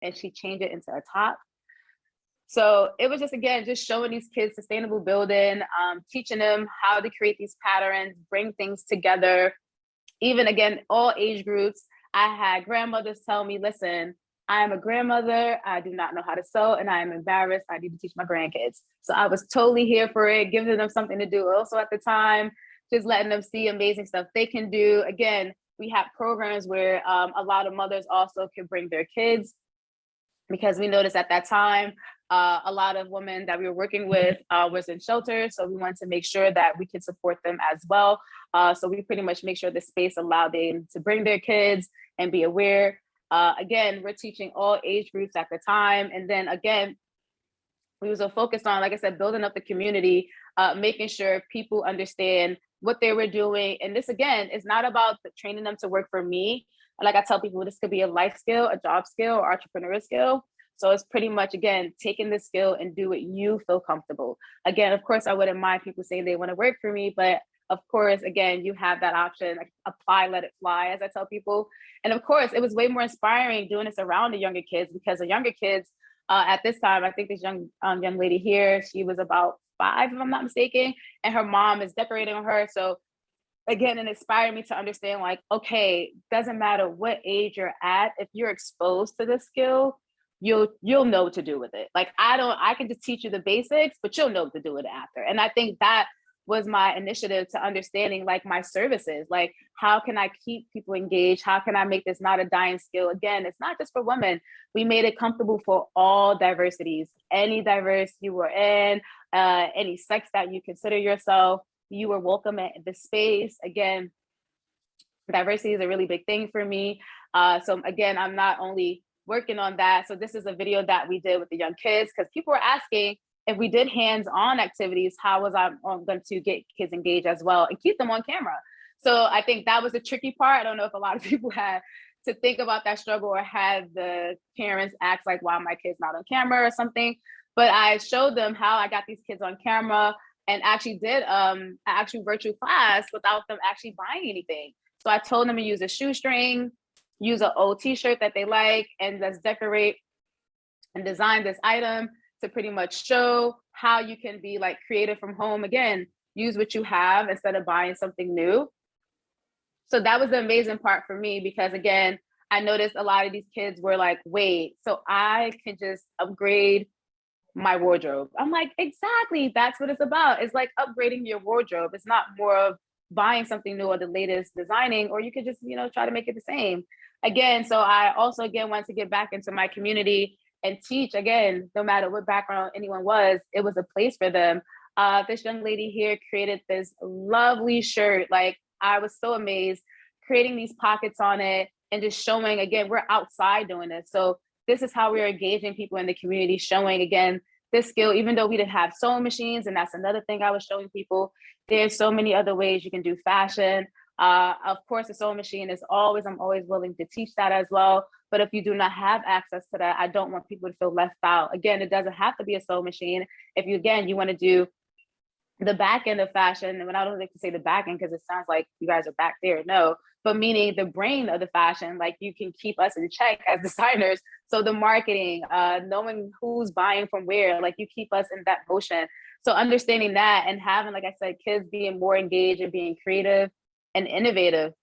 and she changed it into a top. So it was just, again, just showing these kids sustainable building, teaching them how to create these patterns, bring things together. Even, again, all age groups. I had grandmothers tell me, listen, I am a grandmother. I do not know how to sew and I am embarrassed. I need to teach my grandkids. So I was totally here for it, giving them something to do. Also at the time, just letting them see amazing stuff they can do. Again, we have programs where a lot of mothers also can bring their kids, because we noticed at that time, a lot of women that we were working with was in shelters. So we wanted to make sure that we could support them as well. So we pretty much make sure the space allowed them to bring their kids and be aware. Again, we're teaching all age groups at the time. And then again, we was focused on, like I said, building up the community, making sure people understand what they were doing. And this, again, is not about training them to work for me. Like I tell people, this could be a life skill, a job skill, or entrepreneurial skill. So it's pretty much, again, taking the skill and do what you feel comfortable. Again, of course, I wouldn't mind people saying they want to work for me, but of course, again, you have that option, like apply, let it fly, as I tell people. And of course, it was way more inspiring doing this around the younger kids, because the younger kids at this time, I think this young lady here, she was about 5, if I'm not mistaken, and her mom is decorating on her. So again, it inspired me to understand, like, okay, doesn't matter what age you're at, if you're exposed to this skill, you'll know what to do with it. Like, I can just teach you the basics, but you'll know what to do with it after. And I think that was my initiative to understanding, like, my services, like, how can I keep people engaged? How can I make this not a dying skill? Again, it's not just for women. We made it comfortable for all diversities, any diverse you were in, any sex that you consider yourself, you were welcome at the space. Again, diversity is a really big thing for me. So again, I'm not only working on that. So this is a video that we did with the young kids, because people were asking if we did hands-on activities, how was I going to get kids engaged as well and keep them on camera? So I think that was the tricky part. I don't know if a lot of people had to think about that struggle or had the parents ask, like, why my kid's not on camera or something. But I showed them how I got these kids on camera, and actually did an actual virtual class without them actually buying anything. So I told them to use a shoestring, use an old t-shirt that they like, and let's decorate and design this item to pretty much show how you can be, like, creative from home. Again, use what you have instead of buying something new. So that was the amazing part for me, because again, I noticed a lot of these kids were like, wait, so I can just upgrade my wardrobe. I'm like, exactly, that's what it's about. It's like upgrading your wardrobe. It's not more of buying something new or the latest designing, or you could just, try to make it the same. Again, so I also, again, wanted to get back into my community and teach. Again, no matter what background anyone was, it was a place for them. This young lady here created this lovely shirt. Like, I was so amazed, creating these pockets on it and just showing, again, we're outside doing this. So this is how we're engaging people in the community, showing, again, this skill, even though we didn't have sewing machines. And that's another thing I was showing people. There's so many other ways you can do fashion. Of course, the sewing machine is I'm always willing to teach that as well. But if you do not have access to that, I don't want people to feel left out. Again, it doesn't have to be a sewing machine. If you want to do the back end of fashion, and when I don't like to say the back end because it sounds like you guys are back there, no, but meaning the brain of the fashion, like, you can keep us in check as designers. So the marketing, knowing who's buying from where, like, you keep us in that motion. So understanding that and having, like I said, kids being more engaged and being creative and innovative,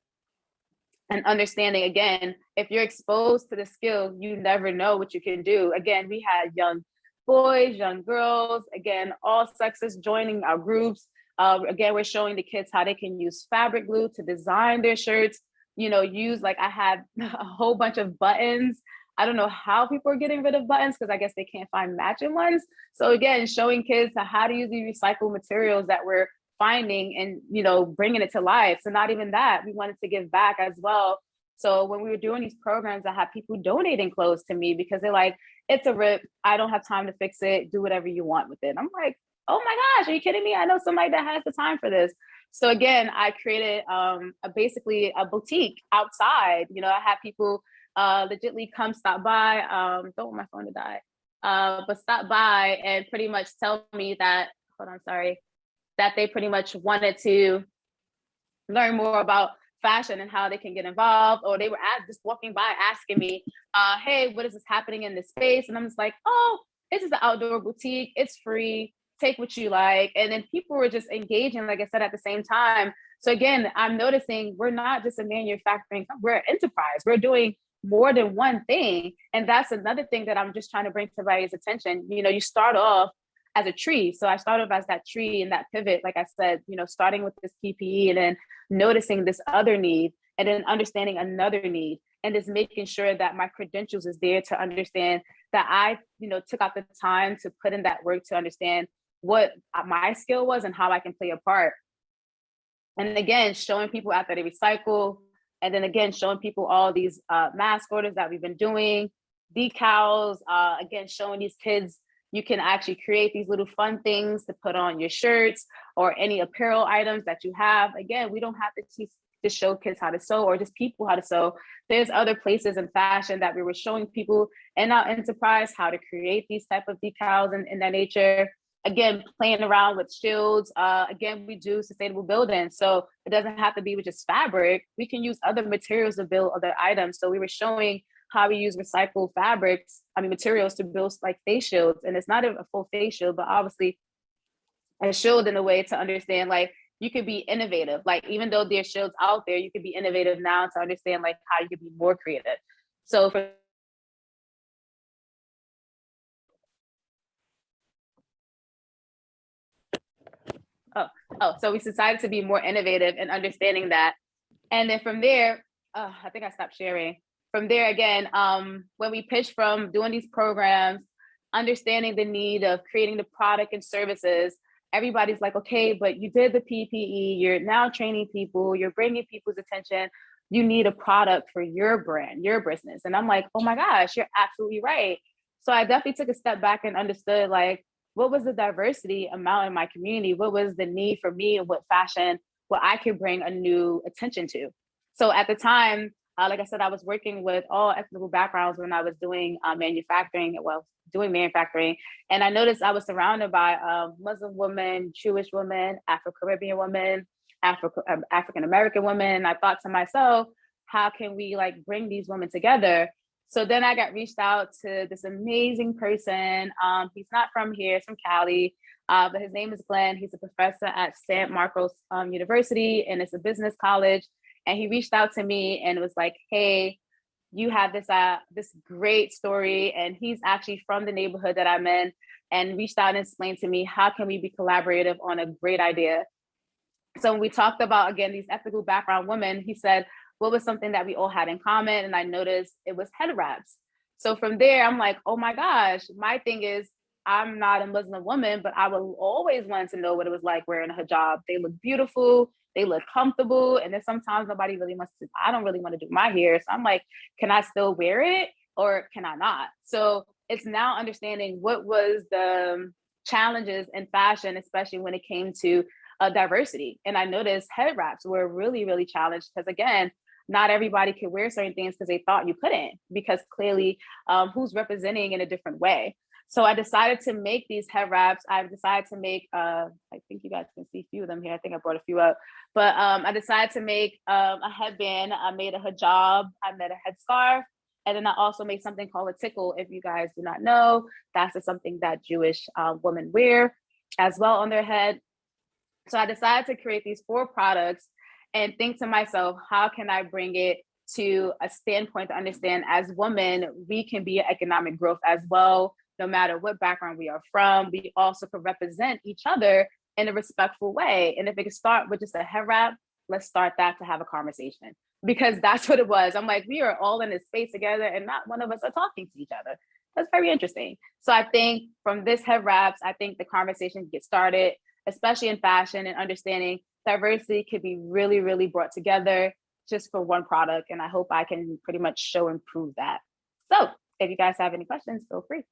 and understanding, again, if you're exposed to the skill, you never know what you can do. Again, we had young boys, young girls, again, all sexes joining our groups. Again, we're showing the kids how they can use fabric glue to design their shirts, use, like, I had a whole bunch of buttons. I don't know how people are getting rid of buttons, because I guess they can't find matching ones. So again, showing kids how to use the recycled materials that we're finding and, bringing it to life. So not even that, we wanted to give back as well. So when we were doing these programs, I had people donating clothes to me because they're like, it's a rip, I don't have time to fix it, do whatever you want with it. I'm like, oh my gosh, are you kidding me? I know somebody that has the time for this. So again, I created basically a boutique outside. I had people legitly come stop by. Don't want my phone to die. But stop by and pretty much tell me that, hold on, sorry, that they pretty much wanted to learn more about fashion and how they can get involved, or they were just walking by asking me, hey, what is this happening in this space? And I'm just like, oh, this is an outdoor boutique. It's free. Take what you like. And then people were just engaging, like I said, at the same time. So again, I'm noticing we're not just a manufacturing, we're an enterprise. We're doing more than one thing. And that's another thing that I'm just trying to bring to everybody's attention. You know, you start off as a tree. So I started off as that tree and that pivot, like I said, you know, starting with this PPE and then noticing this other need and then understanding another need and just making sure that my credentials is there to understand that I, you know, took out the time to put in that work to understand what my skill was and how I can play a part. And again, showing people after they recycle, and then again, showing people all these mask orders that we've been doing, decals, again, showing these kids you can actually create these little fun things to put on your shirts or any apparel items that you have. Again, we don't have to teach to show kids how to sew or just people how to sew. There's other places in fashion that we were showing people in our enterprise how to create these type of decals and in that nature. Again, playing around with shields. Again, we do sustainable building. So it doesn't have to be with just fabric. We can use other materials to build other items. So we were showing how we use recycled materials to build like face shields. And it's not a full face shield, but obviously a shield in a way to understand like you could be innovative. Like even though there's shields out there, you could be innovative now to understand like how you could be more creative. So for so we decided to be more innovative and understanding that. And then from there, I think I stopped sharing. From there again, when we pitched from doing these programs, understanding the need of creating the product and services, everybody's like, okay, but you did the PPE, you're now training people, you're bringing people's attention. You need a product for your brand, your business. And I'm like, oh my gosh, you're absolutely right. So I definitely took a step back and understood like, what was the diversity amount in my community? What was the need for me and what fashion, what I could bring a new attention to? So at the time, like I said, I was working with all ethnic backgrounds when I was doing manufacturing, and I noticed I was surrounded by Muslim women, Jewish women, Afro-Caribbean women, African-American women. I thought to myself, how can we like bring these women together? So then I got reached out to this amazing person. He's not from here, he's from Cali, but his name is Glenn. He's a professor at San Marcos University, and it's a business college. And he reached out to me and was like, hey, you have this great story. And he's actually from the neighborhood that I'm in, and reached out and explained to me, how can we be collaborative on a great idea? So when we talked about, again, these ethnical background women, he said, what was something that we all had in common? And I noticed it was head wraps. So from there, I'm like, oh my gosh, my thing is, I'm not a Muslim woman, but I would always want to know what it was like wearing a hijab. They look beautiful, they look comfortable. And then sometimes nobody really wants to, I don't really want to do my hair. So I'm like, can I still wear it or can I not? So it's now understanding what was the challenges in fashion, especially when it came to diversity. And I noticed head wraps were really, really challenged because again, not everybody could wear certain things because they thought you couldn't, because clearly who's representing in a different way. So I decided to make these head wraps. I decided to make, I think you guys can see a few of them here. I think I brought a few up, but I decided to make a headband. I made a hijab, I made a headscarf, and then I also made something called a tickle. If you guys do not know, that's just something that Jewish women wear as well on their head. So I decided to create these 4 products and think to myself, how can I bring it to a standpoint to understand as women, we can be economic growth as well, no matter what background we are from. We also can represent each other in a respectful way. And if it can start with just a head wrap, let's start that to have a conversation, because that's what it was. I'm like, we are all in this space together and not one of us are talking to each other. That's very interesting. So I think from this head wraps, I think the conversation gets started, especially in fashion, and understanding diversity could be really, really brought together just for one product. And I hope I can pretty much show and prove that. So if you guys have any questions, feel free.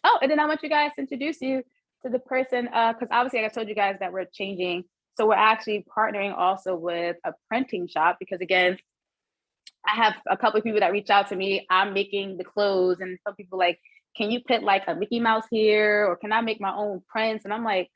Oh, and then I want you guys to introduce you to the person, because obviously I told you guys that we're changing. So we're actually partnering also with a printing shop, because again, I have a couple of people that reach out to me. I'm making the clothes, and some people like, can you put like a Mickey Mouse here, or can I make my own prints? And I'm like,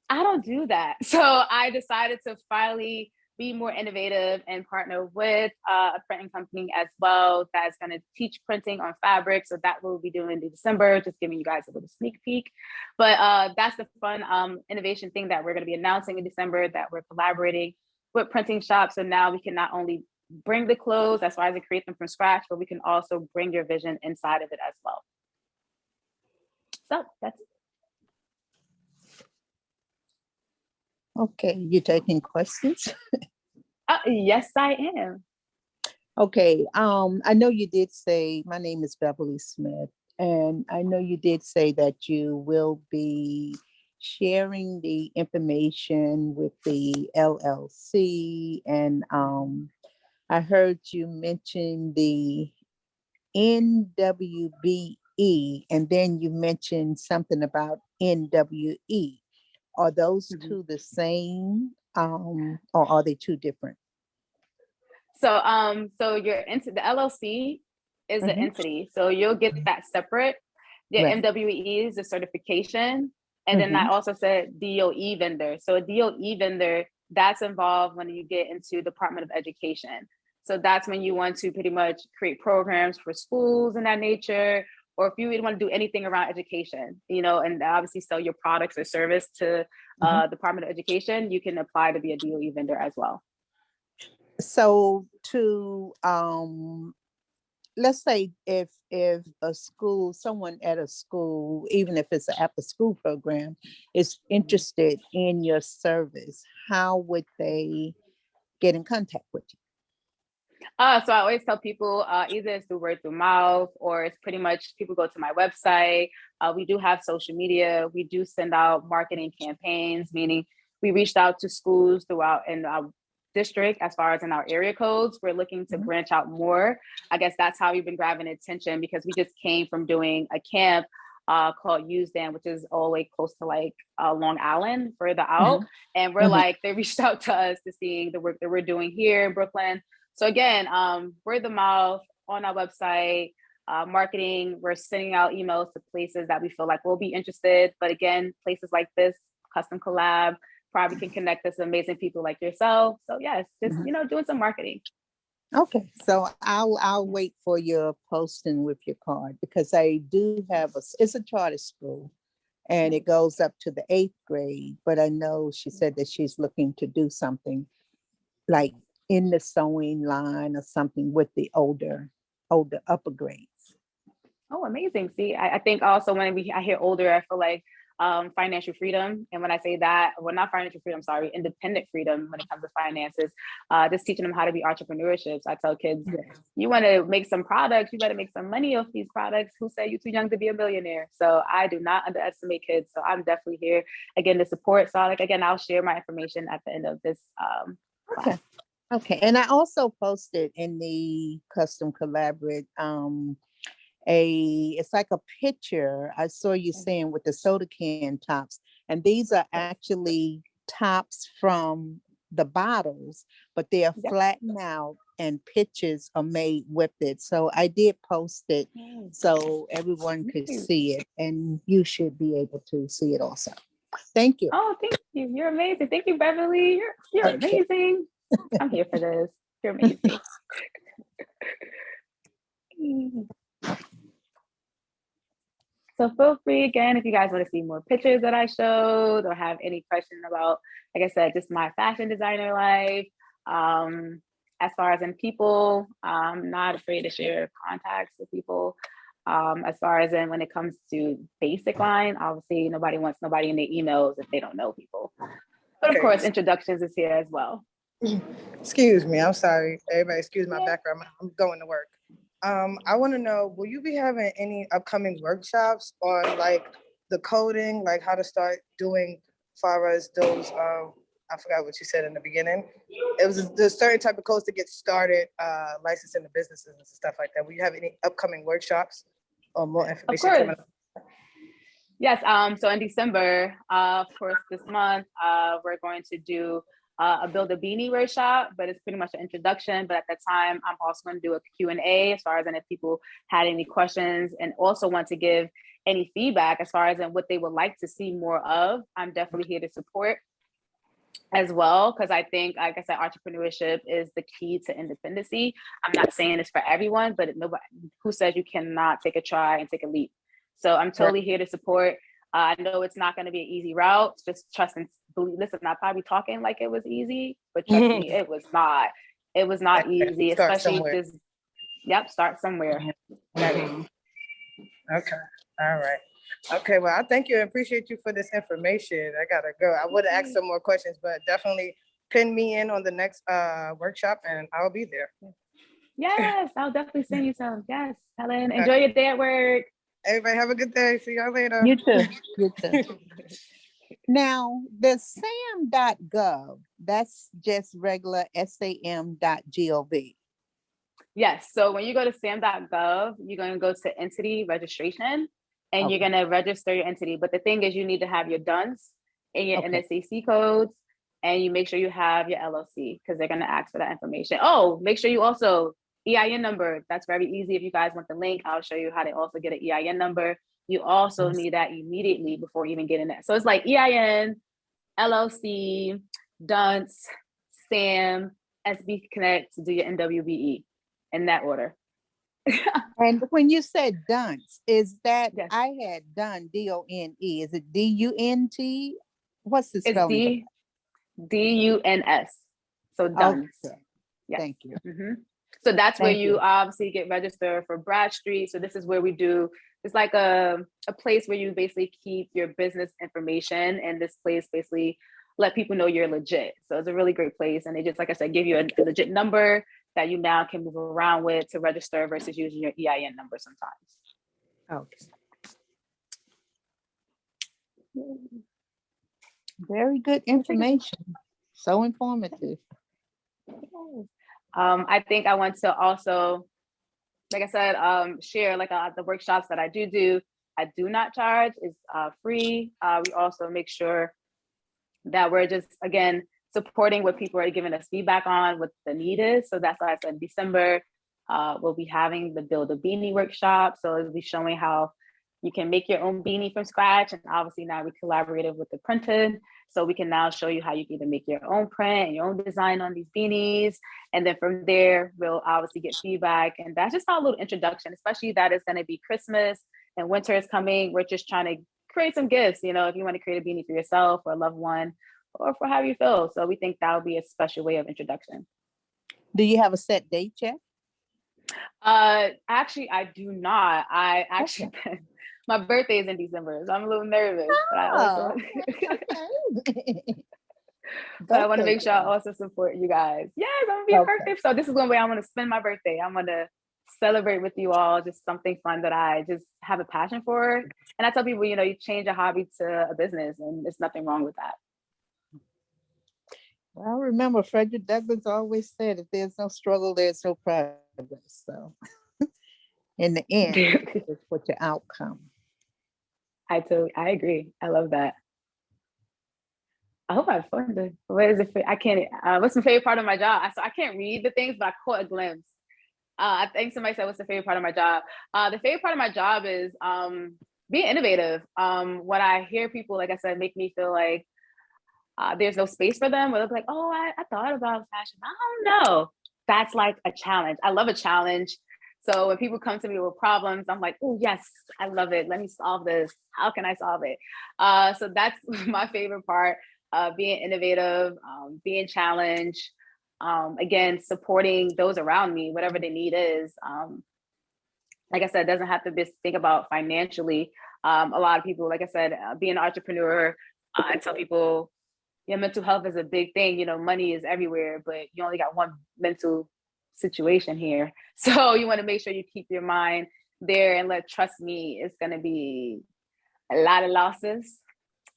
I don't do that. So I decided to finally be more innovative and partner with a printing company as well that's going to teach printing on fabric. So that we'll be doing in December, just giving you guys a little sneak peek. But that's the fun innovation thing that we're going to be announcing in December, that we're collaborating with printing shops. So now we can not only bring the clothes as far as to create them from scratch, but we can also bring your vision inside of it as well. So that's it. Okay, you taking questions? Yes, I am. Okay, I know you did say, my name is Beverly Smith, and I know you did say that you will be sharing the information with the LLC, and I heard you mention the NWBE, and then you mentioned something about NWE. Are those two the same, or are they two different? So you're into the LLC is the entity. So you'll get that separate. The Right. MWE is the certification. And then I also said DOE vendor. So a DOE vendor, that's involved when you get into Department of Education. So that's when you want to pretty much create programs for schools and that nature, or if you really want to do anything around education, you know, and obviously sell your products or service to Department of Education, you can apply to be a DOE vendor as well. So to let's say if a school, someone at a school, even if it's an after school program, is interested in your service, how would they get in contact with you? So I always tell people either it's through word through mouth, or it's pretty much people go to my website. We do have social media. We do send out marketing campaigns, meaning we reached out to schools throughout in our district as far as in our area codes. We're looking to branch out more. I guess that's how we've been grabbing attention, because we just came from doing a camp called USDAN, which is all the way close to like Long Island, further out. And we're like, they reached out to us to seeing the work that we're doing here in Brooklyn. So again, word of mouth on our website, marketing, we're sending out emails to places that we feel like will be interested. But again, places like this, Custom Collab, probably can connect us to amazing people like yourself. So yes, just, you know, doing some marketing. Okay, so I'll wait for your posting with your card, because I do have it's a charter school, and it goes up to the 8th grade, but I know she said that she's looking to do something like in the sewing line or something with the older upper grades. Oh, amazing. See, I think also when I hear older, I feel like financial freedom. And when I say that, well, not financial freedom, sorry, independent freedom when it comes to finances, just teaching them how to be entrepreneurship. So I tell kids, you want to make some products, you better make some money off these products. Who said you're too young to be a millionaire? So I do not underestimate kids. So I'm definitely here again to support. So like, again, I'll share my information at the end of this class. Okay, and I also posted in the Custom Collaborate it's like a picture I saw you saying with the soda can tops, and these are actually tops from the bottles, but they are flattened out and pictures are made with it. So I did post it so everyone could see it, and you should be able to see it also. Thank you. Oh, thank you. You're amazing. Thank you, Beverly. You're amazing. I'm here for this. You're amazing. So feel free again, if you guys want to see more pictures that I showed, or have any question about, like I said, just my fashion designer life. As far as in people, I'm not afraid to share contacts with people. As far as in when it comes to basic line, obviously nobody wants nobody in their emails if they don't know people. But of course, introductions is here as well. Excuse me, I'm sorry. Everybody excuse my background. I'm going to work. I want to know, will you be having any upcoming workshops on like the coding, like how to start doing far as those, I forgot what you said in the beginning. It was the certain type of codes to get started, licensing the businesses and stuff like that. Will you have any upcoming workshops or more information coming up? Yes, so in December, of course, this month, we're going to do a Build a Beanie workshop, but it's pretty much an introduction. But at that time, I'm also going to do a Q&A as far as if people had any questions, and also want to give any feedback as far as what they would like to see more of. I'm definitely here to support. as well, because I think, like I said, entrepreneurship is the key to independency. I'm not saying it's for everyone, but nobody who says you cannot take a try and take a leap. So I'm totally here to support. I know it's not going to be an easy route. Just trust and believe. Listen, I'm probably talking like it was easy, but trust me, it was not. It was not easy, Start especially somewhere. just, yep, start somewhere. Mhm. Okay. All right. Okay. Well, I thank you and appreciate you for this information. I gotta go. I would have asked some more questions, but definitely pin me in on the next workshop and I'll be there. Yes, I'll definitely send you some. Yes, Helen, Okay. enjoy your day at work. Everybody have a good day. See y'all later. You too. You too. Now, the sam.gov, that's just regular sam.gov. Yes. So when you go to sam.gov, you're going to go to entity registration and you're Okay. going to register your entity. But the thing is, you need to have your DUNS and your Okay. NSAC codes, and you make sure you have your LLC because they're going to ask for that information. Oh, make sure you also EIN number. That's very easy. If you guys want the link, I'll show you how to also get an EIN number. You also need that immediately before even getting that. So it's like EIN, LLC, DUNS, SAM, SB Connect to do your NWBE in that order. And when you said dunce, is that Yes. I had done D-O-N-E? Is it D-U-N-T? What's the It's spelling? DUNS. So DUNS. Okay. Yes. Thank you. Mhm. So that's where Thank you you. obviously get registered for Bradstreet. So this is where we do, it's like a place where you basically keep your business information, and this place basically let people know you're legit. So it's a really great place. And they just, like I said, give you a legit number that you now can move around with to register versus using your EIN number sometimes. Okay. Very good information. So informative. I think I want to also, like I said, share like the workshops that I do. I do not charge. It's free. We also make sure that we're just, again, supporting what people are giving us feedback on, what the need is. So that's why I said in December, we'll be having the Build a Beanie workshop. So it'll be showing how you can make your own beanie from scratch. And obviously now we collaborated with the printed. So we can now show you how you can either make your own print and your own design on these beanies. And then from there, we'll obviously get feedback. And that's just our little introduction, especially that it's going to be Christmas and winter is coming. We're just trying to create some gifts, you know, if you want to create a beanie for yourself or a loved one or for how you feel. So we think that would be a special way of introduction. Do you have a set date yet? Actually, I do not. I actually, my birthday is in December, so I'm a little nervous. But I also, but I want to make sure I also support you guys. Yes, I'm gonna be a birthday. So this is one way I want to spend my birthday. I'm gonna celebrate with you all, just something fun that I just have a passion for. And I tell people, you know, you change a hobby to a business, and there's nothing wrong with that. Well, remember, Frederick Douglass always said, if there's no struggle, there's no progress. So in the end, it's what your outcome. I agree. I love that. I hope I found it. What is it? I can't. What's my favorite part of my job? I can't read the things, but I caught a glimpse. I think somebody said, "What's the favorite part of my job?" The favorite part of my job is being innovative. When I hear people, like I said, make me feel like there's no space for them, or they're like, "Oh, I thought about fashion. I don't know." That's like a challenge. I love a challenge. So when people come to me with problems, I'm like, "Oh yes, I love it. Let me solve this. How can I solve it?" So that's my favorite part. Being innovative, being challenged, again, supporting those around me, whatever the need is. Like I said, it doesn't have to be think about financially. A lot of people, like I said, being an entrepreneur, I tell people, yeah, mental health is a big thing. You know, money is everywhere, but you only got one mental situation here. So you want to make sure you keep your mind there and trust me, it's going to be a lot of losses.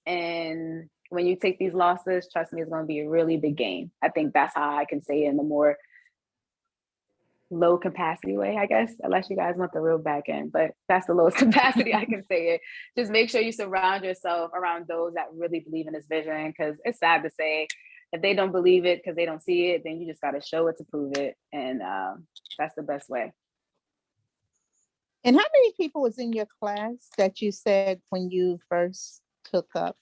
And when you take these losses, trust me, it's going to be a really big gain. I think that's how I can say it in the more low capacity way, I guess, unless you guys want the real back end, but that's the lowest capacity I can say it. Just make sure you surround yourself around those that really believe in this vision, because it's sad to say, if they don't believe it because they don't see it, then you just got to show it to prove it. And that's the best way. And how many people was in your class that you said when you first took up?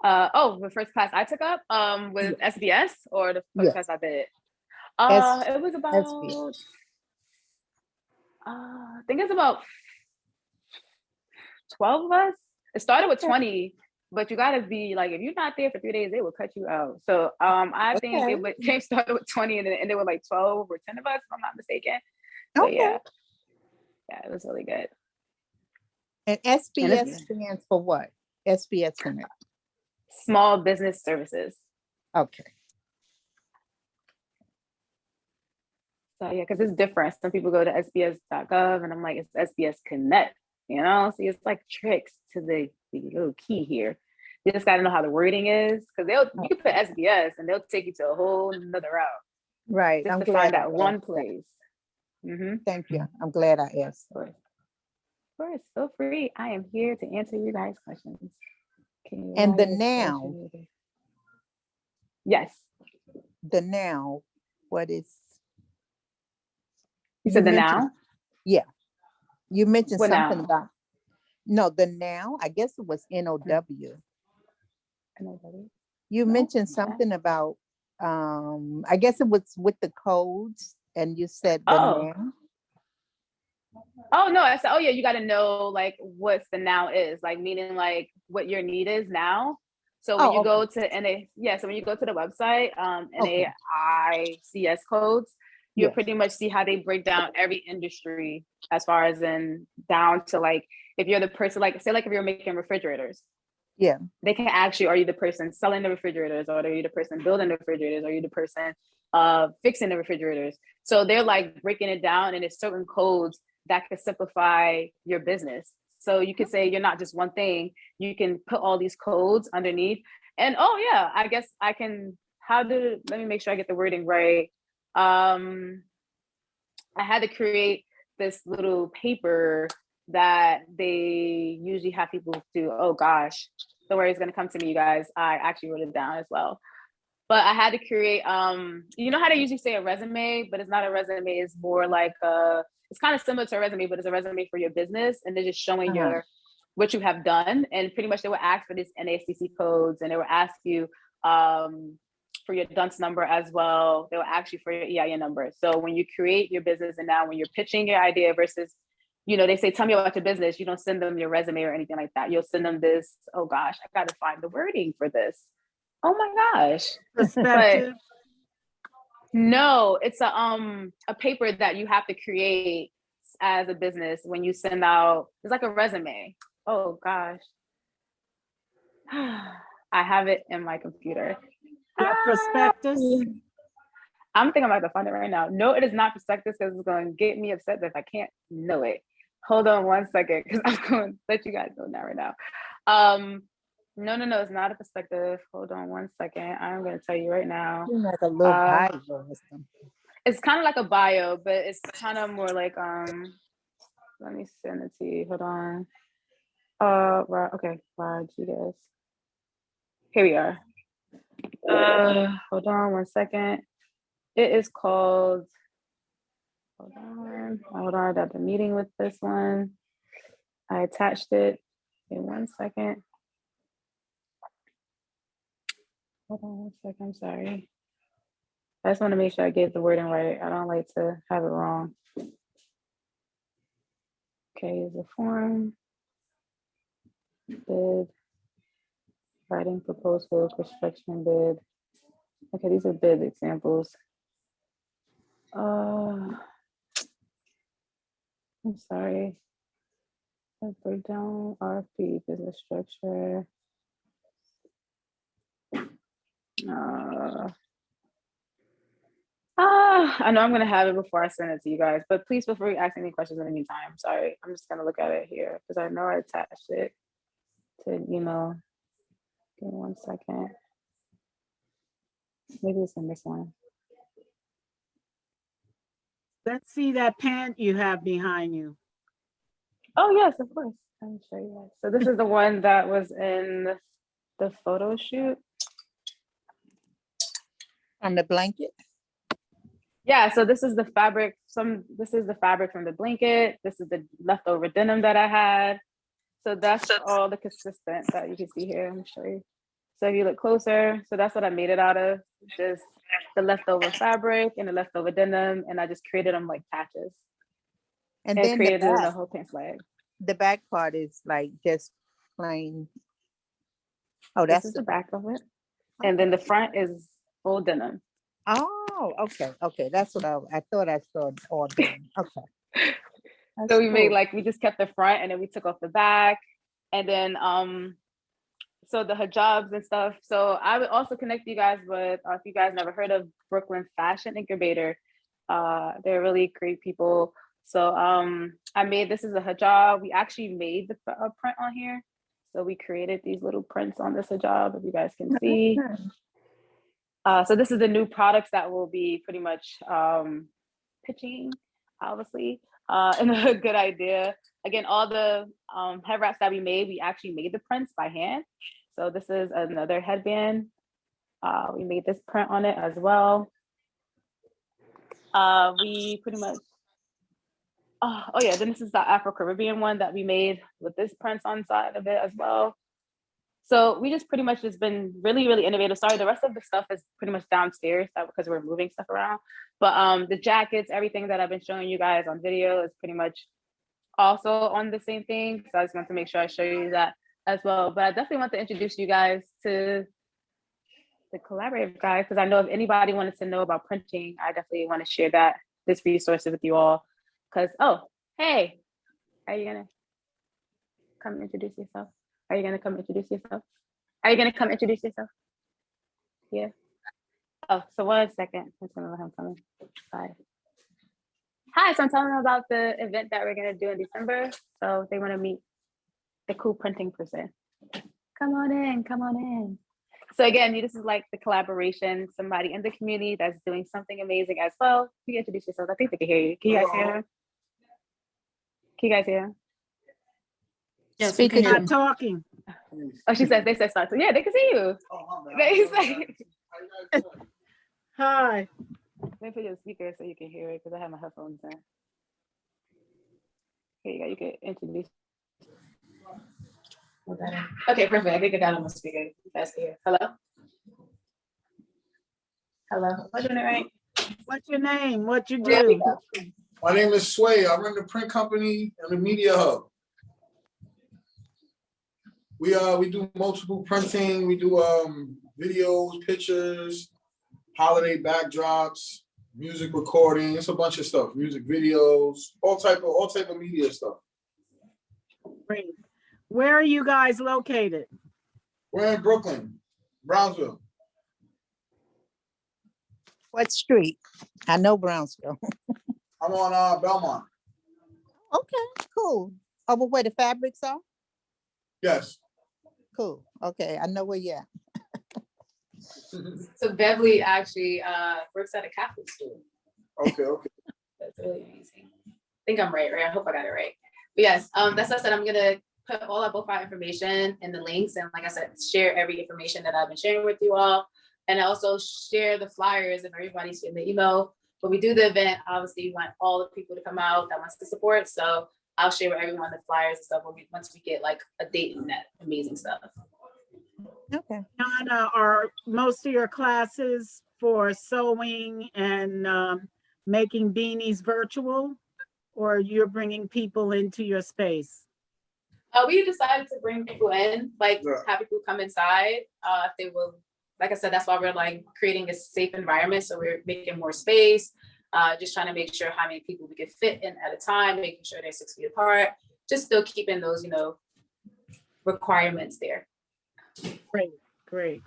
The first class I took up with SBS or the first Yes, class I did. S It was about SBS. I think it's about 12 of us. It started with Okay, 20, but you gotta be like, if you're not there for 3 days, they will cut you out. So I think okay, James started with 20 and then it ended with like 12 or 10 of us, if I'm not mistaken. But okay. yeah, it was really good. And And SBS it's stands for what? SBS stands. small business services. Okay. So yeah, because it's different. Some people go to SBS.gov and I'm like, it's SBS Connect, you know? See, it's like tricks to the little key here. You just gotta know how the wording is because you can put SBS and they'll take you to a whole nother route Right. just I'm to glad find I that one asked that. place. Mm-hmm. Thank you. I'm glad I asked. Of course, feel free. I am here to answer you guys' questions. Can you And the write now, social- Yes. what is, You you said the mentioned, now? yeah, you mentioned What something now? about, no, the now, I guess it was NOW. You No. mentioned something about, I guess it was with the codes and you said the Oh. now. Oh no, I said, oh yeah, you got to know like what's the now is, like meaning like what your need is now. So when you Oh, go to so when you go to the website, okay. NAICS codes, you'll Yes. pretty much see how they break down every industry as far as in down to like if you're the person, like say like if you're making refrigerators, Yeah. they can ask you, are you the person selling the refrigerators, or are you the person building the refrigerators, are you the person fixing the refrigerators? So they're like breaking it down, and it's certain codes that can simplify your business. So you could say you're not just one thing. You can put all these codes underneath. And oh yeah, I guess I can. Let me make sure I get the wording right. I had to create this little paper that they usually have people do. Oh gosh, the word is gonna come to me, you guys. I actually wrote it down as well. But I had to create, you know how they usually say a resume, but it's not a resume. It's more like it's kind of similar to a resume, but it's a resume for your business, and they're just showing what you have done. And pretty much they will ask for these NACC codes, and they will ask you for your DUNS number as well. They will ask you for your EIN number. So when you create your business, and now when you're pitching your idea versus, you know, they say, tell me about your business. You don't send them your resume or anything like that. You'll send them this. Oh gosh, I got to find the wording for this. Oh my gosh. Perspective. But no, it's a paper that you have to create as a business when you send out. It's like a resume. Oh gosh. I have it in my computer. Yeah, prospectus. I'm thinking I'm about to find it right now. No, it is not prospectus because it's going to get me upset if I can't know it. Hold on one second because I'm going to let you guys know that right now. No, it's not a perspective. Hold on one second. I'm going to tell you right now. Like a little bio or something. It's kind of like a bio, but it's kind of more like, let me send it to you. Hold on. Right, okay, Rodriguez. Here we are. Hold on one second. It is called, hold on, I got the meeting with this one. I attached it in 1 second. Hold on 1 second, I'm sorry. I just want to make sure I get the wording right. I don't like to have it wrong. Okay, is a form. Bid. Writing proposal, construction bid. Okay, these are bid examples. I'm sorry. Breakdown, RFP, business structure. I know I'm gonna have it before I send it to you guys, but please feel free to ask any questions in the meantime. Sorry, I'm just gonna look at it here because I know I attached it to email. Give me 1 second. Maybe it's in this one. Let's see that pant you have behind you. Oh yes, of course. Let me show you guys. So this is the one that was in the photo shoot. On the blanket? Yeah, so this is the fabric. This is the fabric from the blanket. This is the leftover denim that I had. So that's all the consistent that you can see here. Let me show you. So if you look closer, so that's what I made it out of, just the leftover fabric and the leftover denim, and I just created them like patches And and then created it in a whole pants leg. the back part is like just plain. Oh, This that's is the back of it. And then the front is full denim. oh, okay, okay. That's what I thought I saw all denim. Okay. So we made cool. like, we just kept the front and then we took off the back. And then, so the hijabs and stuff. So I would also connect you guys with, if you guys never heard of Brooklyn Fashion Incubator, they're really great people. So I made, this is a hijab. We actually made the print on here. So we created these little prints on this hijab, if you guys can see. So this is the new products that we'll be pretty much pitching, obviously, and a good idea. Again, all the head wraps that we made, we actually made the prints by hand. So this is another headband. We made this print on it as well. We pretty much, oh yeah, then this is the Afro-Caribbean one that we made with this prints on side of it as well. So we just pretty much just been really, really innovative. Sorry, the rest of the stuff is pretty much downstairs because we're moving stuff around. But the jackets, everything that I've been showing you guys on video is pretty much also on the same thing. So I just want to make sure I show you that as well. But I definitely want to introduce you guys to the collaborative guys, because I know if anybody wanted to know about printing, I definitely want to share this resource with you all. Because, oh, hey, are you gonna come introduce yourself? Are you gonna come introduce yourself? Are you gonna come introduce yourself? Yeah. Oh, so 1 second. I'm gonna let him come in. Sorry. Hi, so I'm telling them about the event that we're gonna do in December. So they want to meet the cool printing person. Come on in, come on in. So again, this is like the collaboration, somebody in the community that's doing something amazing as well. Can you introduce yourself? I think they can hear you. Can you guys hear her? Can you guys hear her? Yes, Speak we can hear Not you. talking. Oh, she said, they said start. So yeah, they can see you. They say, Hi. let me put your speaker so you can hear it because I have my headphones in. Here you go, you can introduce. Okay, perfect. I think I got on my speaker. You guys hear. Hello? Hello? Am I doing it right? What's your name? What you There we do? go. My name is Sway. I run the print company and the media hub. We do multiple printing. We do videos, pictures, holiday backdrops, music recording. It's a bunch of stuff. Music videos, all type of media stuff. Great. Where are you guys located? We're in Brooklyn, Brownsville. What street? I know Brownsville. I'm on Belmont. Okay, cool. Over where the fabrics are? Yes. Cool. Okay, I know where you're at. So Beverly actually works at a Catholic school. Okay. That's really amazing. I think I'm right? I hope I got it right. But yes, that's what I said. I'm gonna put both our information in the links, and like I said, share every information that I've been sharing with you all, and I also share the flyers if everybody's in the email. When we do the event, obviously we want all the people to come out that wants to support. So I'll share with everyone the flyers and stuff once we get like a date and that amazing stuff. Okay. Donna, are most of your classes for sewing and making beanies virtual? Or you're bringing people into your space? We decided to bring people in, like Yeah. have people come inside if they will. Like I said, that's why we're like creating a safe environment. So we're making more space, just trying to make sure how many people we can fit in at a time, making sure they're 6 feet apart, just still keeping those, requirements there. Great, great.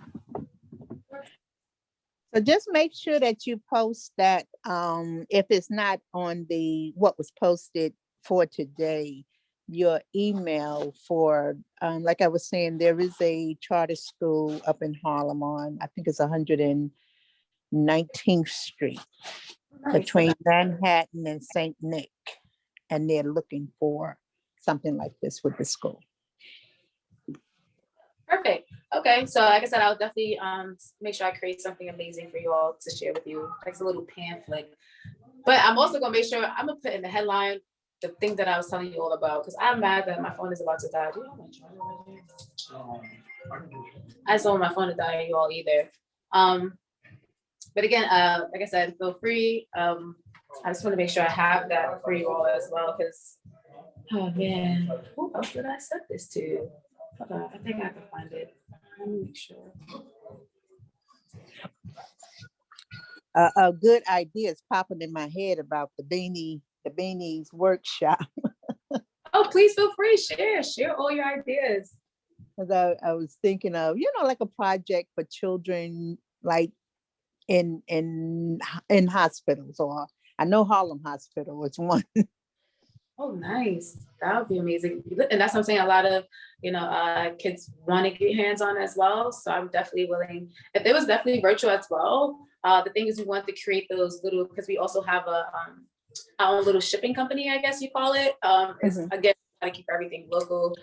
So just make sure that you post that, if it's not on what was posted for today, your email for, like I was saying, there is a charter school up in Harlem on, I think it's 119th Street, between Manhattan and St. Nick. And they're looking for something like this with the school. Perfect. Okay, so like I said, I'll definitely make sure I create something amazing for you all to share with you, like a little pamphlet. But I'm also gonna make sure I'm gonna put in the headline the thing that I was telling you all about, because I'm mad that my phone is about to die. Do you have my charger right here? I just don't want my phone to die on you all either. But again, like I said, feel free. I just want to make sure I have that for you all as well, because, oh man, who else did I send this to? Hold on, I think I can find it. Let me make sure. A good idea is popping in my head about the beanies workshop. Oh, please feel free, share all your ideas. Cause I was thinking of, like a project for children, like in hospitals, or I know Harlem Hospital is one. Oh, nice. That would be amazing. And that's what I'm saying. A lot of, kids want to get hands on as well. So I'm definitely willing. If it was definitely virtual as well, the thing is we want to create those little, because we also have our own little shipping company, I guess you call it. It's again, to keep everything local.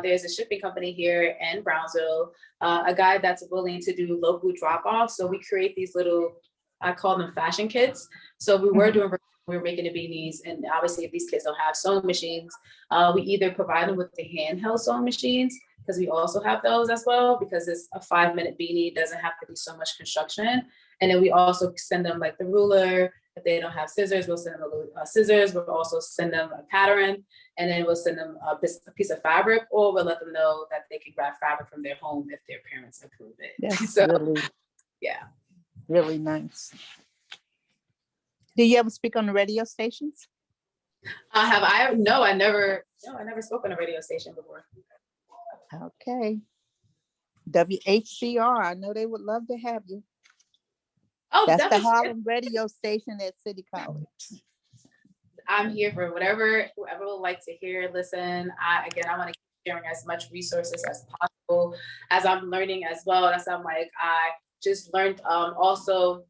There's a shipping company here in Brownsville, a guy that's willing to do local drop-offs. So we create these little, I call them fashion kits. So we were doing, we were making the beanies, and obviously if these kids don't have sewing machines, we either provide them with the handheld sewing machines, because we also have those as well, because it's a 5-minute beanie, it doesn't have to be so much construction. And then we also send them like the ruler. If they don't have scissors, we'll send them scissors. We'll also send them a pattern, and then we'll send them a piece of fabric, or we'll let them know that they can grab fabric from their home if their parents approve it. That's So, really, yeah. really nice. Do you ever speak on the radio stations? No, I never spoke on a radio station before. Okay. WHCR, I know they would love to have you. Oh, That's the definitely. Harlem radio station at City College. I'm here for whoever would like to hear, listen. I want to keep sharing as much resources as possible as I'm learning as well. That's why I'm like, I just learned also,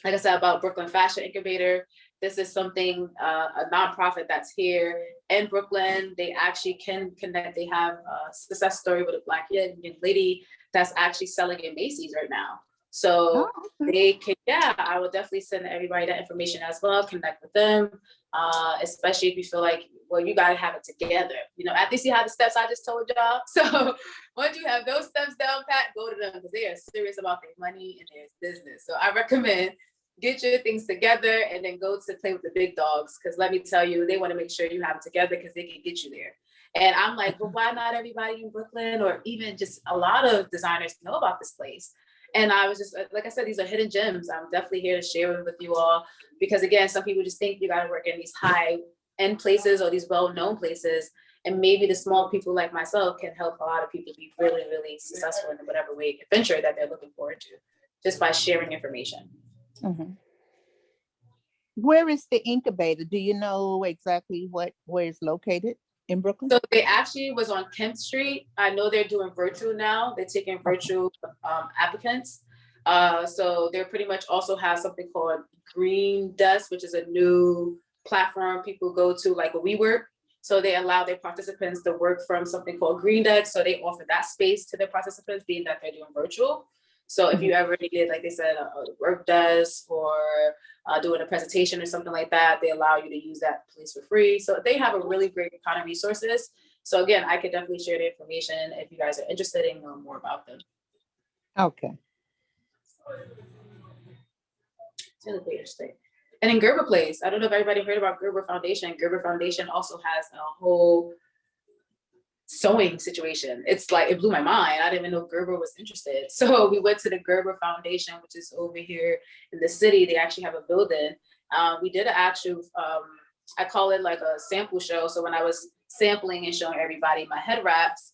like I said, about Brooklyn Fashion Incubator. This is something, a nonprofit that's here in Brooklyn. They actually can connect. They have a success story with a Black young lady that's actually selling in Macy's right now. So they can, I will definitely send everybody that information as well, connect with them, especially if you feel like, well, you gotta have it together. At least you have the steps I just told y'all. So once you have those steps down pat, go to them, because they are serious about their money and their business. So I recommend get your things together and then go to play with the big dogs. Because let me tell you, they want to make sure you have it together, because they can get you there. And I'm like, well, why not everybody in Brooklyn, or even just a lot of designers know about this place? And I was just, like I said, these are hidden gems. I'm definitely here to share them with you all, because again, some people just think you got to work in these high end places or these well-known places. And maybe the small people like myself can help a lot of people be really, really successful in whatever way adventure that they're looking forward to, just by sharing information. Mm-hmm. Where is the incubator? Do you know exactly where it's located in Brooklyn? So they actually was on Kemp Street. I know they're doing virtual now. They're taking virtual applicants. So they're pretty much also have something called Green Desk, which is a new platform people go to, like a WeWork. So they allow their participants to work from something called Green Desk. So they offer that space to their participants, being that they're doing virtual. So if you ever needed, like they said, a work desk or doing a presentation or something like that, they allow you to use that place for free. So they have a really great kind of resources. So again, I could definitely share the information if you guys are interested in knowing more about them. Okay. It's really interesting. And in Gerber Place, I don't know if everybody heard about Gerber Foundation. Gerber Foundation also has a whole sewing situation. It's like, it blew my mind. I didn't even know Gerber was interested. So we went to the Gerber Foundation, which is over here in the city. They actually have a building. We did an actual, I call it like a sample show. So when I was sampling and showing everybody my head wraps,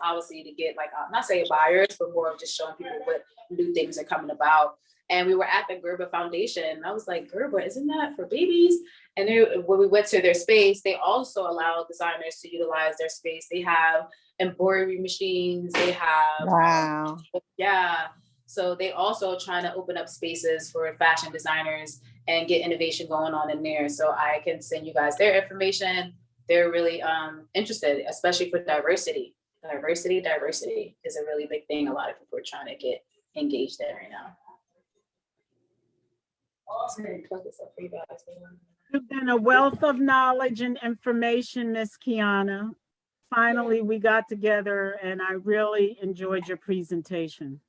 obviously to get like, not saying buyers, but more of just showing people what new things are coming about. And we were at the Gerber Foundation. And I was like, Gerber, isn't that for babies? And when we went to their space, they also allow designers to utilize their space. They have embroidery machines. They have, wow. So they also trying to open up spaces for fashion designers and get innovation going on in there. So I can send you guys their information. They're really interested, especially for diversity. Diversity is a really big thing. A lot of people are trying to get engaged in right now. You've been a wealth of knowledge and information, Miss Kiana. finally we got together and I really enjoyed your presentation.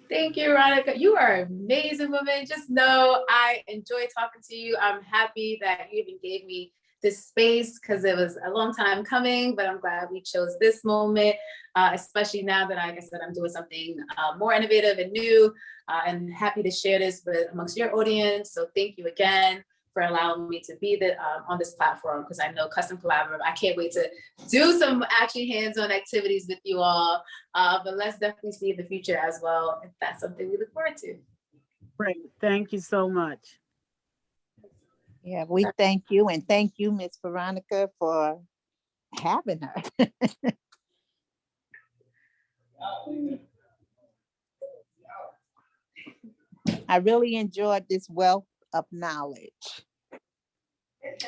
Thank you, Veronica. You are an amazing woman. Just know I enjoy talking to you. I'm happy that you even gave me this space because it was a long time coming, but I'm glad we chose this moment, especially now that, like I said, I'm doing something more innovative and new, and happy to share this with amongst your audience. So thank you again for allowing me to be on this platform, because I know Custom Collaborative, I can't wait to do some actually hands-on activities with you all, but let's definitely see in the future as well, if that's something we look forward to. Great, thank you so much. Yeah, we thank you, and thank you, Miss Veronica, for having her. I really enjoyed this wealth of knowledge.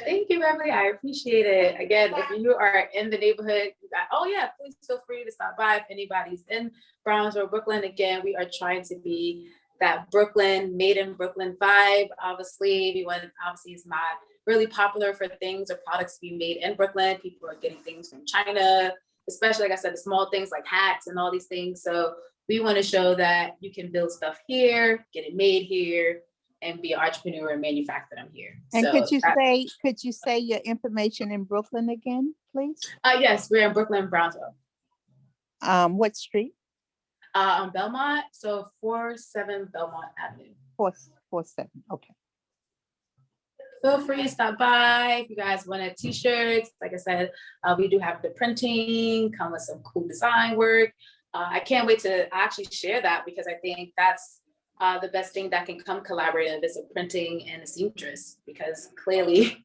Thank you, Beverly. I appreciate it. Again, if you are in the neighborhood, oh yeah, please feel free to stop by if anybody's in Brownsville, Brooklyn. Again, we are trying to be that Brooklyn, made in Brooklyn vibe. Obviously, it's not really popular for things or products to be made in Brooklyn. People are getting things from China, especially, like I said, the small things like hats and all these things. So we want to show that you can build stuff here, get it made here, and be an entrepreneur and manufacture them here. And So could you say your information in Brooklyn again, please? yes, we're in Brooklyn, Brownsville. What street? On Belmont, so 47 Belmont Avenue. 447. Okay. Feel free to stop by if you guys wanted t-shirts. Like I said, we do have the printing, come with some cool design work. I can't wait to actually share that, because I think that's the best thing that can come collaborative is a printing and a seamstress, because clearly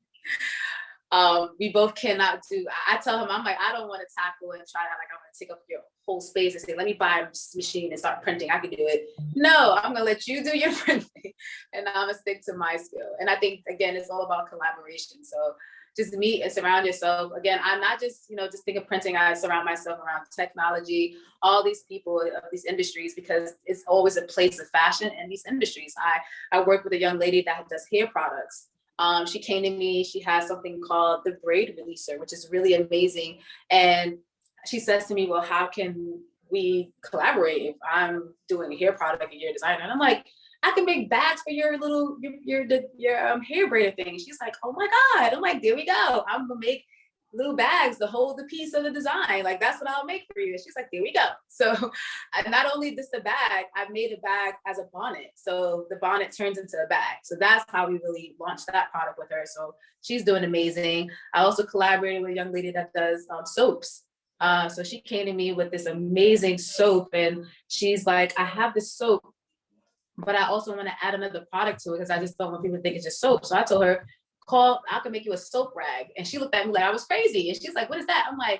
we both cannot do. I tell him, I'm like, I don't want to tackle and try to, like, I want to take up your whole space and say, let me buy a machine and start printing. I can do it. No, I'm gonna let you do your printing, and I'm gonna stick to my skill. And I think, again, it's all about collaboration. So just meet and surround yourself. Again, I'm not just, just think of printing. I surround myself around technology, all these people of these industries, because it's always a place of fashion in these industries. I work with a young lady that does hair products. She came to me, she has something called the braid releaser, which is really amazing. And she says to me, well, how can we collaborate if I'm doing a hair product and you're a designer? And I'm like, I can make bags for your little, your hair braider thing. She's like, oh my God. I'm like, there we go. I'm gonna make little bags to hold the piece of the design. Like, that's what I'll make for you. She's like, there we go. So not only just a bag, I've made a bag as a bonnet. So the bonnet turns into a bag. So that's how we really launched that product with her. So she's doing amazing. I also collaborated with a young lady that does soaps. So she came to me with this amazing soap, and she's like, I have this soap, but I also want to add another product to it, because I just don't want people to think it's just soap. So I told her, I can make you a soap rag. And she looked at me like I was crazy. And she's like, what is that? I'm like,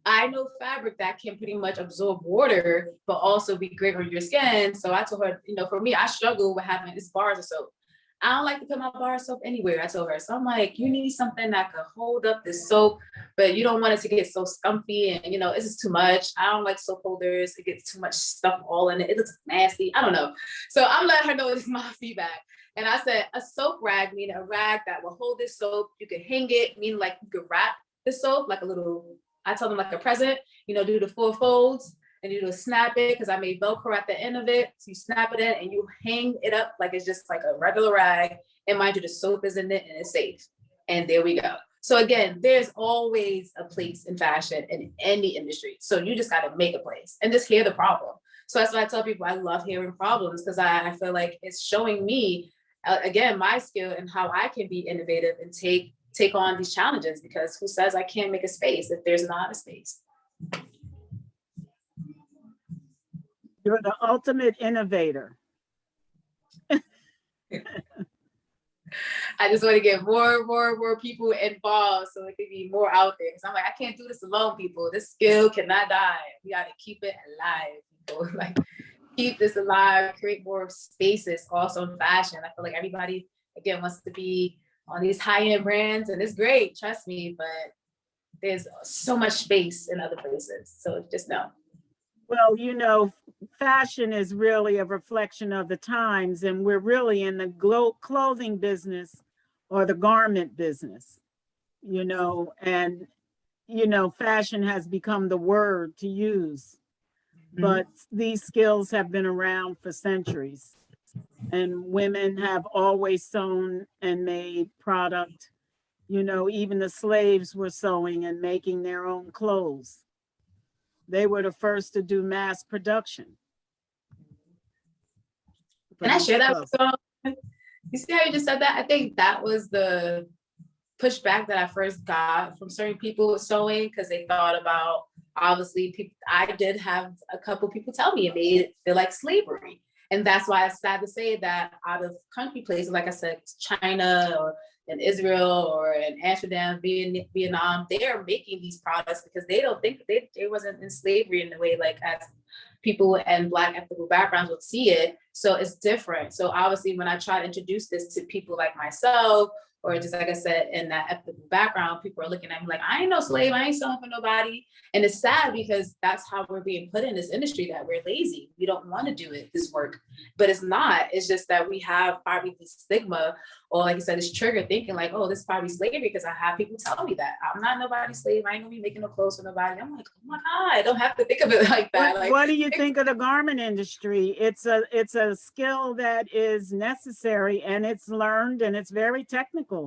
I know fabric that can pretty much absorb water, but also be great on your skin. So I told her, for me, I struggle with having these bars of soap. I don't like to put my bar of soap anywhere, I told her. So I'm like, you need something that could hold up this soap, but you don't want it to get so scumpy and, this is too much. I don't like soap holders. It gets too much stuff all in it. It looks nasty. I don't know. So I'm letting her know this is my feedback. And I said, a soap rag, meaning a rag that will hold this soap. You could hang it, meaning like you could wrap the soap like a little, I told them like a present, do the 4 folds. And you just snap it, because I made Velcro at the end of it. So you snap it in and you hang it up like it's just like a regular rag. And mind you, the soap is in it and it's safe. And there we go. So again, there's always a place in fashion in any industry. So you just got to make a place and just hear the problem. So that's why I tell people I love hearing problems, because I feel like it's showing me, again, my skill and how I can be innovative and take on these challenges, because who says I can't make a space if there's not a space? You're the ultimate innovator. I just want to get more people involved so it can be more out there. Because I'm like, I can't do this alone, people. This skill cannot die. We got to keep it alive, people. Like, keep this alive, create more spaces also in fashion. I feel like everybody, again, wants to be on these high-end brands, and it's great, trust me, but there's so much space in other places. So just know. Well, fashion is really a reflection of the times, and we're really in the clothing business or the garment business, and you know, fashion has become the word to use, but these skills have been around for centuries. And women have always sewn and made product. You know, even the slaves were sewing and making their own clothes. They were the first to do mass production. Can I share that with y'all? You see how you just said that? I think that was the pushback that I first got from certain people with sewing, because they thought about, obviously, people. I did have a couple people tell me it made it feel like slavery. And that's why it's sad to say that out of country places, like I said, China or in Israel or in Amsterdam, Vietnam, they are making these products because they don't think they wasn't in slavery in the way like as people and Black ethnic backgrounds would see it. So it's different. So obviously when I try to introduce this to people like myself, or just like I said, in that ethnic background, people are looking at me like, I ain't no slave, I ain't selling for nobody. And it's sad because that's how we're being put in this industry, that we're lazy. We don't want to do this work, but it's not. It's just that we have probably this stigma, or like you said, this trigger thinking like, oh, this is probably slavery, because I have people tell me that I'm not nobody's slave. I ain't gonna be making no clothes for nobody. I'm like, oh my God, I don't have to think of it like that. What do you think of the garment industry? It's a skill that is necessary, and it's learned, and it's very technical.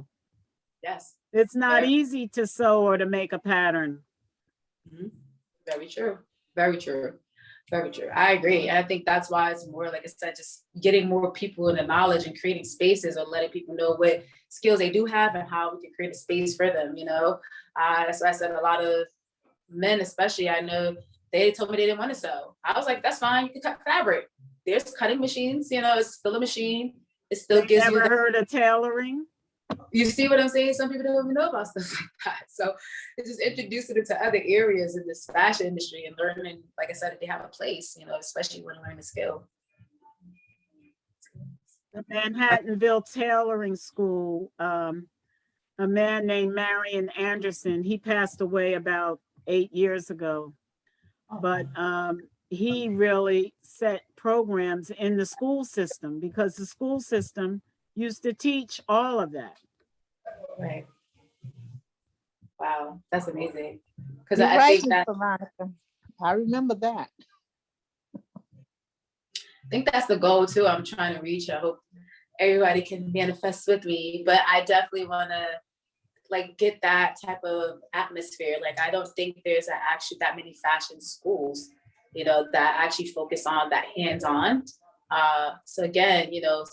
Yes. It's not easy to sew or to make a pattern. Very true. Very true. Very true. I agree. And I think that's why it's more, like I said, just getting more people in the knowledge and creating spaces, or letting people know what skills they do have and how we can create a space for them, you know? That's why I said a lot of men, especially, I know they told me they didn't want to sew. I was like, that's fine. You can cut fabric. There's cutting machines, you know, it's still a machine. It still gives you. Never heard of tailoring? You see what I'm saying? Some people don't even know about stuff like that. So it's just introducing it to other areas in this fashion industry and learning, like I said, if they have a place, you know, especially when learning a skill. The Manhattanville Tailoring School, a man named Marion Anderson, he passed away about 8 years ago. But he really set programs in the school system, because the school system used to teach all of that. Right. Wow, that's amazing. Because You're I right, think that Miss Veronica. I remember that. I think that's the goal too. I'm trying to reach. I hope everybody can manifest with me, but I definitely want to like get that type of atmosphere. Like I don't think there's actually that many fashion schools, you know, that actually focus on that hands-on. So again, you know,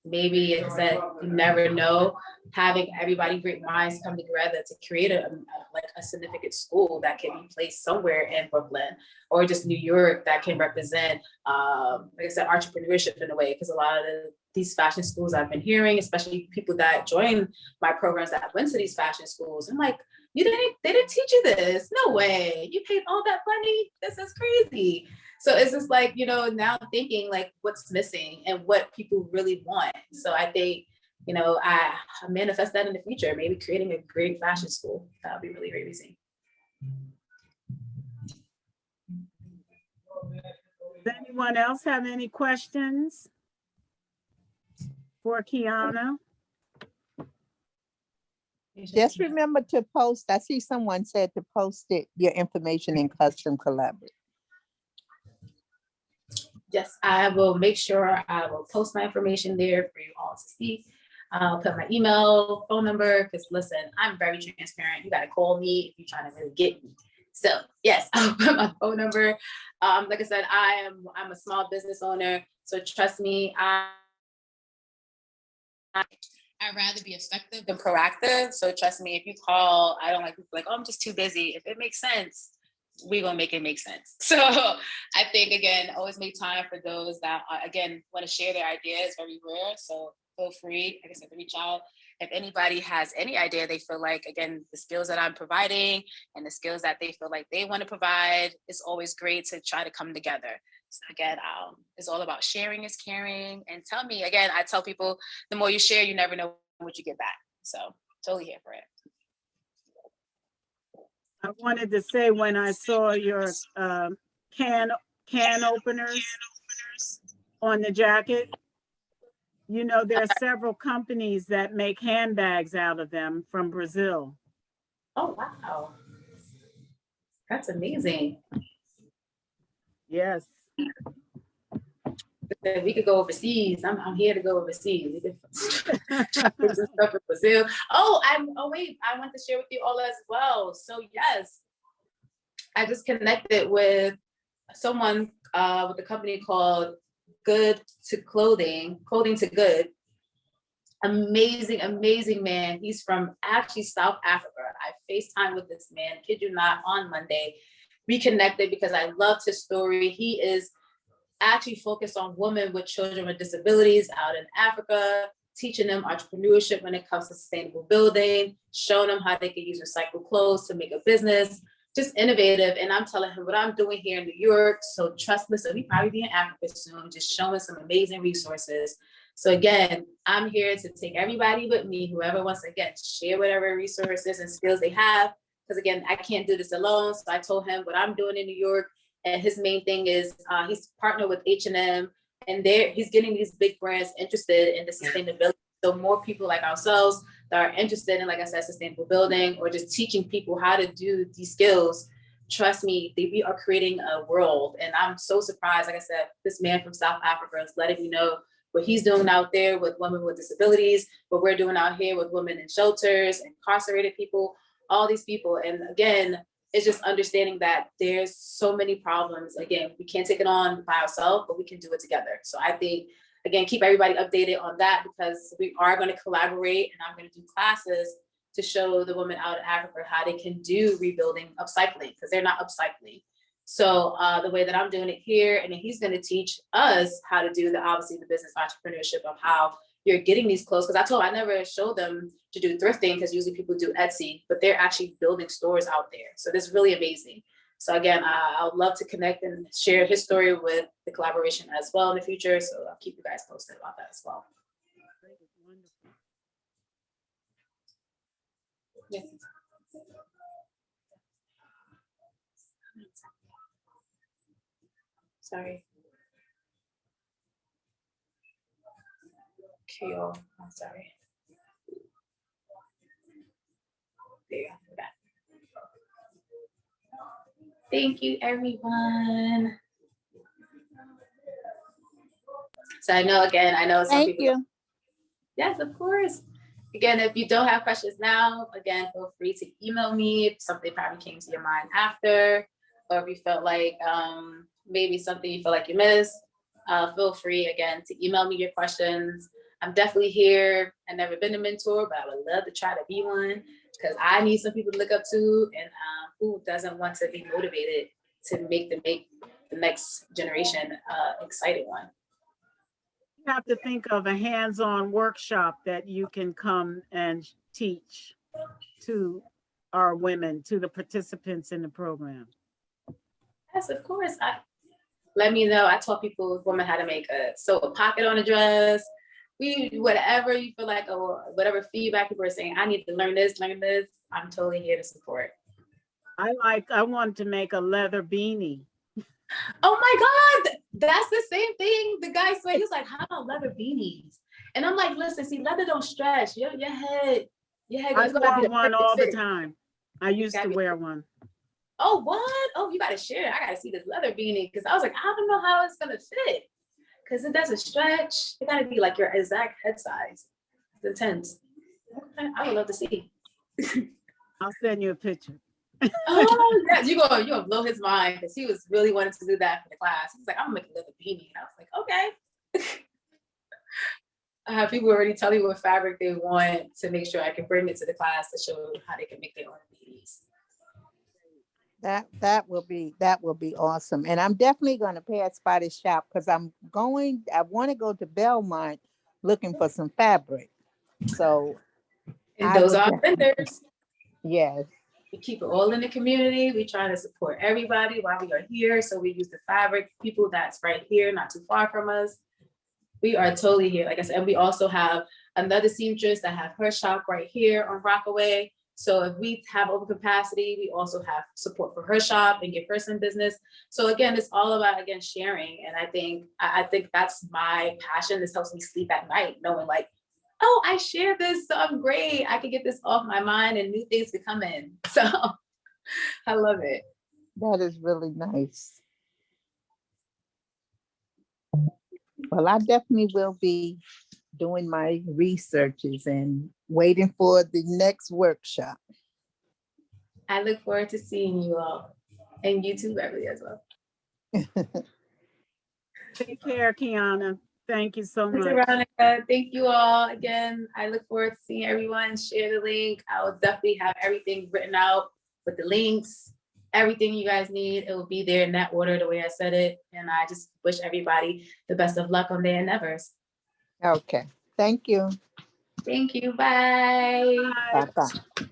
maybe like I said, you never know, having everybody great minds come together to create a significant school that can be placed somewhere in Brooklyn or just New York that can represent, like I said, entrepreneurship in a way, because a lot of these fashion schools I've been hearing, especially people that join my programs that went to these fashion schools, I'm like, they didn't teach you this. No way. You paid all that money. This is crazy. So it's just like, you know, now thinking like what's missing and what people really want. So I think, you know, I manifest that in the future, maybe creating a great fashion school. That would be really amazing. Does anyone else have any questions for Kiana? Just remember to post, I see someone said to post your information in Custom Collaborate. Yes, I will make sure I will post my information there for you all to see. I'll put my email, phone number, because listen, I'm very transparent. You got to call me if you're trying to really get me. So yes, I'll put my phone number. Like I said, I'm a small business owner. So trust me, I'd rather be effective than proactive. So trust me, if you call, I don't like people like, oh, I'm just too busy. If it makes sense, we're going to make it make sense. So I think, again, always make time for those that, again, want to share their ideas. Very rare. So feel free, like I said, to reach out. If anybody has any idea they feel like, again, the skills that I'm providing and the skills that they feel like they want to provide, it's always great to try to come together. So again, it's all about sharing is caring. And tell me, again, I tell people, the more you share, you never know what you get back. So totally here for it. I wanted to say, when I saw your can openers on the jacket, you know, there are several companies that make handbags out of them from Brazil. Oh, wow. That's amazing. Yes. If we could go overseas. I'm here to go overseas. We could do some stuff in Brazil. Oh, wait, I want to share with you all as well. So yes, I just connected with someone with a company called Good to Clothing, Clothing to Good. Amazing, amazing man. He's from actually South Africa. I FaceTime with this man, kid you not, on Monday. We connected because I loved his story. He is actually focused on women with children with disabilities out in Africa, teaching them entrepreneurship when it comes to sustainable building, showing them how they can use recycled clothes to make a business, just innovative. And I'm telling him what I'm doing here in New York. So trust me, so we probably be in Africa soon, just showing some amazing resources. So again, I'm here to take everybody with me, whoever wants to, again, share whatever resources and skills they have. Because again, I can't do this alone. So I told him what I'm doing in New York. And his main thing is he's partnered with H&M, and he's getting these big brands interested in the sustainability. So more people like ourselves that are interested in, like I said, sustainable building, or just teaching people how to do these skills. Trust me, we are creating a world. And I'm so surprised. Like I said, this man from South Africa is letting me know what he's doing out there with women with disabilities, what we're doing out here with women in shelters, incarcerated people, all these people. And again, it's just understanding that there's so many problems. Again, we can't take it on by ourselves, but we can do it together. So I think, again, keep everybody updated on that, because we are going to collaborate, and I'm going to do classes to show the women out in Africa how they can do rebuilding, upcycling, because they're not upcycling. So the way that I'm doing it here, and then he's going to teach us how to do obviously the business entrepreneurship of how you're getting these clothes. Because I never showed them to do thrifting, because usually people do Etsy, but they're actually building stores out there. So this is really amazing. So again, I would love to connect and share his story with the collaboration as well in the future. So I'll keep you guys posted about that as well. Yes. Sorry. Okay, y'all. I'm sorry. There you go. We're back. Thank you, everyone. So I know some Thank people. you. Yes, of course. Again, if you don't have questions now, again, feel free to email me if something probably came to your mind after, or if you felt like maybe something you feel like you missed, feel free again to email me your questions. I'm definitely here. I've never been a mentor, but I would love to try to be one, because I need some people to look up to, and who doesn't want to be motivated to make the next generation exciting one. You have to think of a hands-on workshop that you can come and teach to our women, to the participants in the program. Yes, of course. Let me know. I taught women how to sew a pocket on a dress. Whatever you feel like, or whatever feedback people are saying, I need to learn this. I'm totally here to support. I want to make a leather beanie. Oh my God, that's the same thing. The guy said, he was like, how about leather beanies? And I'm like, listen, see, leather don't stretch. Your head. I wore one all the time. I used to wear one. Oh, what? Oh, you gotta share. I gotta see this leather beanie, because I was like, I don't know how it's gonna fit, because it doesn't stretch. It gotta be like your exact head size. It's intense. Okay, I would love to see. I'll send you a picture. Oh yes, you're gonna blow his mind, because he was really wanting to do that for the class. He's like, I'm gonna make a leather beanie. And I was like, okay. I have people already tell me what fabric they want to make sure I can bring it to the class to show them how they can make their own beanies. That will be awesome. And I'm definitely going to pass by the shop, because I want to go to Belmont looking for some fabric. So and those are vendors. Yes. We keep it all in the community. We try to support everybody while we are here. So we use the fabric, people that's right here, not too far from us. We are totally here. Like I said, and we also have another seamstress that have her shop right here on Rockaway. So if we have overcapacity, we also have support for her shop and give her some business. So again, it's all about, again, sharing. And I think that's my passion. This helps me sleep at night, knowing like, oh, I share this, so I'm great. I can get this off my mind and new things can come in. So I love it. That is really nice. Well, I definitely will be doing my researches and waiting for the next workshop. I look forward to seeing you all and you too, Beverly, as well. Take care, Kiana. Thank you so Ms. much. Veronica, thank you all again. I look forward to seeing everyone. Share the link. I will definitely have everything written out with the links, everything you guys need. It will be there in that order, the way I said it. And I just wish everybody the best of luck on their endeavors. Okay, thank you. Thank you. Bye. Bye. Bye-bye.